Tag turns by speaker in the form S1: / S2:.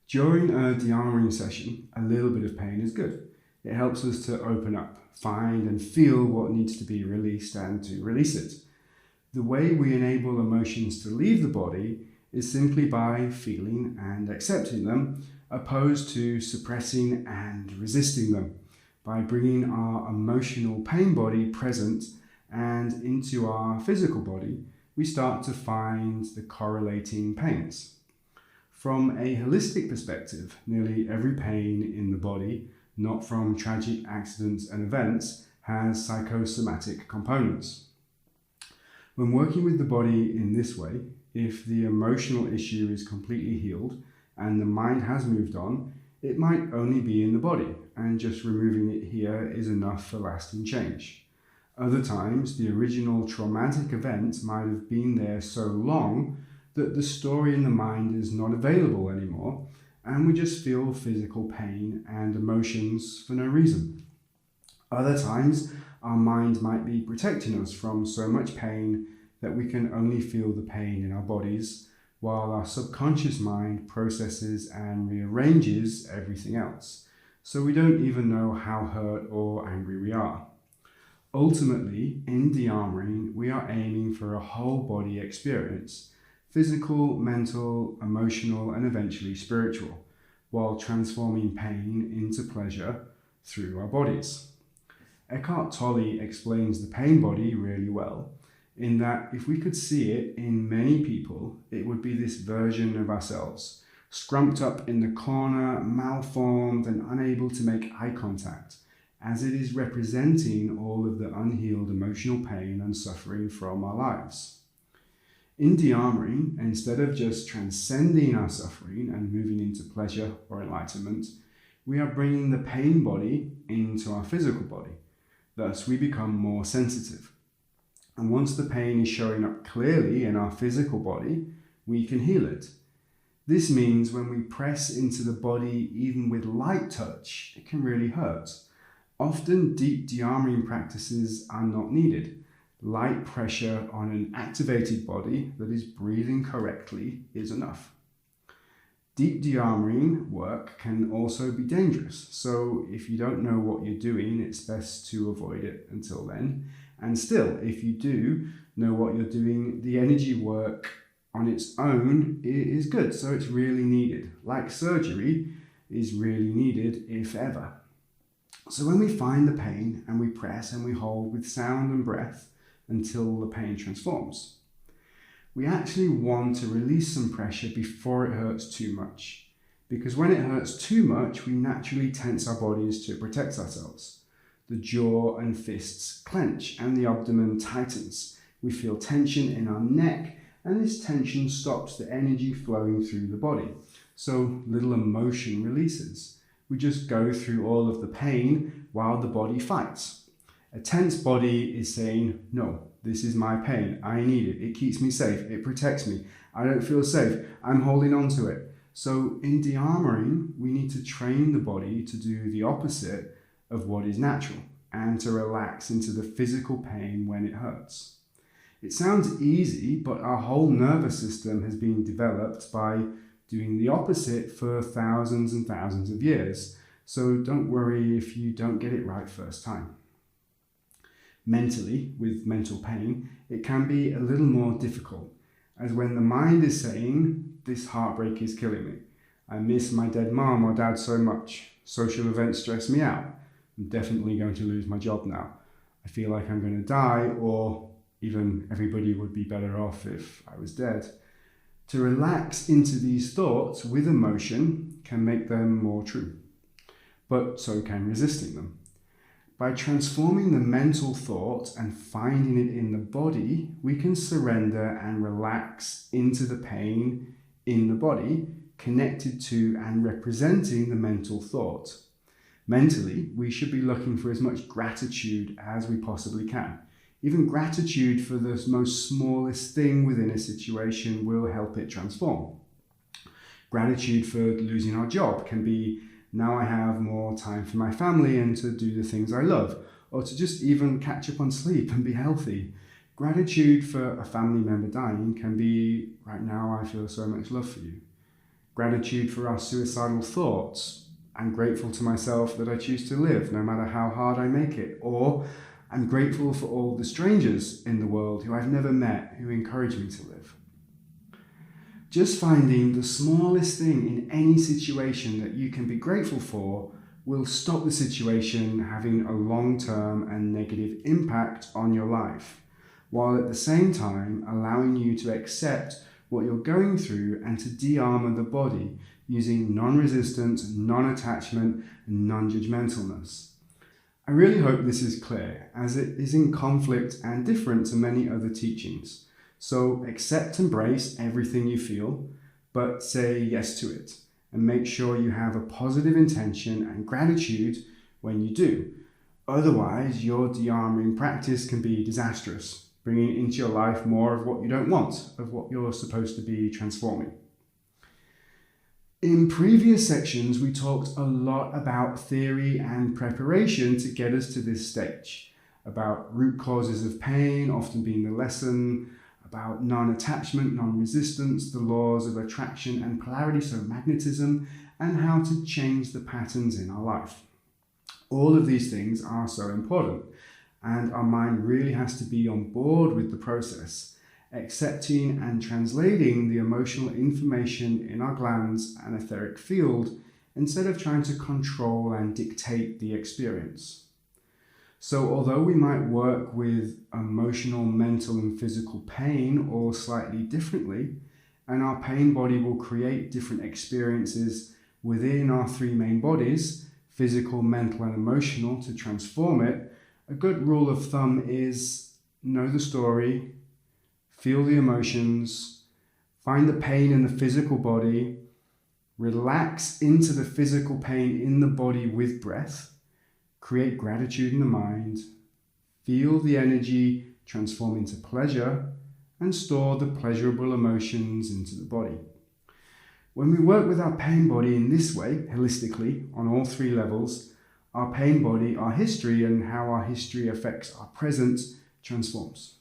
S1: During a de-armoring session, a little bit of pain is good. It helps us to open up, find and feel what needs to be released and to release it. The way we enable emotions to leave the body is simply by feeling and accepting them, opposed to suppressing and resisting them. By bringing our emotional pain body present and into our physical body, we start to find the correlating pains. From a holistic perspective, nearly every pain in the body, not from tragic accidents and events, has psychosomatic components. When working with the body in this way, if the emotional issue is completely healed and the mind has moved on, it might only be in the body, and just removing it here is enough for lasting change. Other times, the original traumatic event might have been there so long that the story in the mind is not available anymore, and we just feel physical pain and emotions for no reason. Other times, our mind might be protecting us from so much pain that we can only feel the pain in our bodies, while our subconscious mind processes and rearranges everything else, so we don't even know how hurt or angry we are. Ultimately, in de-armoring, we are aiming for a whole body experience, physical, mental, emotional, and eventually spiritual, while transforming pain into pleasure through our bodies. Eckhart Tolle explains the pain body really well, in that if we could see it in many people, it would be this version of ourselves, scrumped up in the corner, malformed and unable to make eye contact, as it is representing all of the unhealed emotional pain and suffering from our lives. In de-armoring, instead of just transcending our suffering and moving into pleasure or enlightenment, we are bringing the pain body into our physical body. Thus, we become more sensitive. And once the pain is showing up clearly in our physical body, we can heal it. This means when we press into the body, even with light touch, it can really hurt. Often, deep de-armoring practices are not needed. Light pressure on an activated body that is breathing correctly is enough. Deep de-armoring work can also be dangerous, so if you don't know what you're doing, it's best to avoid it until then. And still, if you do know what you're doing, the energy work on its own is good, so it's really needed. Like surgery is really needed, if ever. So when we find the pain and we press and we hold with sound and breath until the pain transforms, we actually want to release some pressure before it hurts too much. Because when it hurts too much, we naturally tense our bodies to protect ourselves. The jaw and fists clench and the abdomen tightens. We feel tension in our neck, and this tension stops the energy flowing through the body. So little emotion releases. We just go through all of the pain while the body fights. A tense body is saying, no, this is my pain. I need it. It keeps me safe. It protects me. I don't feel safe. I'm holding on to it. So in de-armoring, we need to train the body to do the opposite of what is natural and to relax into the physical pain when it hurts. It sounds easy, but our whole nervous system has been developed by doing the opposite for thousands and thousands of years. So don't worry if you don't get it right first time. Mentally, with mental pain, it can be a little more difficult, as when the mind is saying, this heartbreak is killing me. I miss my dead mom or dad so much. Social events stress me out. I'm definitely going to lose my job now. I feel like I'm going to die, or even everybody would be better off if I was dead. To relax into these thoughts with emotion can make them more true, but so can resisting them. By transforming the mental thought and finding it in the body, we can surrender and relax into the pain in the body, connected to and representing the mental thought. Mentally, we should be looking for as much gratitude as we possibly can. Even gratitude for the most smallest thing within a situation will help it transform. Gratitude for losing our job can be, now I have more time for my family and to do the things I love, or to just even catch up on sleep and be healthy. Gratitude for a family member dying can be, right now I feel so much love for you. gratitude for our suicidal thoughts. I'm grateful to myself that I choose to live, no matter how hard I make it. Or I'm grateful for all the strangers in the world who I've never met who encourage me to live. Just finding the smallest thing in any situation that you can be grateful for will stop the situation having a long-term and negative impact on your life, while at the same time allowing you to accept what you're going through and to de-armor the body using non-resistance, non-attachment, and non-judgmentalness. I really hope this is clear, as it is in conflict and different to many other teachings. So accept and embrace everything you feel, but say yes to it, and make sure you have a positive intention and gratitude when you do. Otherwise, your de-armoring practice can be disastrous, bringing into your life more of what you don't want, of what you're supposed to be transforming. In previous sections, we talked a lot about theory and preparation to get us to this stage, about root causes of pain often being the lesson, about non-attachment, non-resistance, the laws of attraction and polarity, so magnetism, and how to change the patterns in our life. All of these things are so important, and our mind really has to be on board with the process, accepting and translating the emotional information in our glands and etheric field instead of trying to control and dictate the experience. So although we might work with emotional, mental, and physical pain all slightly differently, and our pain body will create different experiences within our three main bodies, physical, mental, and emotional, to transform it, a good rule of thumb is know the story, feel the emotions, find the pain in the physical body, relax into the physical pain in the body with breath, create gratitude in the mind, feel the energy transform into pleasure, and store the pleasurable emotions into the body. When we work with our pain body in this way, holistically, on all three levels, our pain body, our history, and how our history affects our present transforms.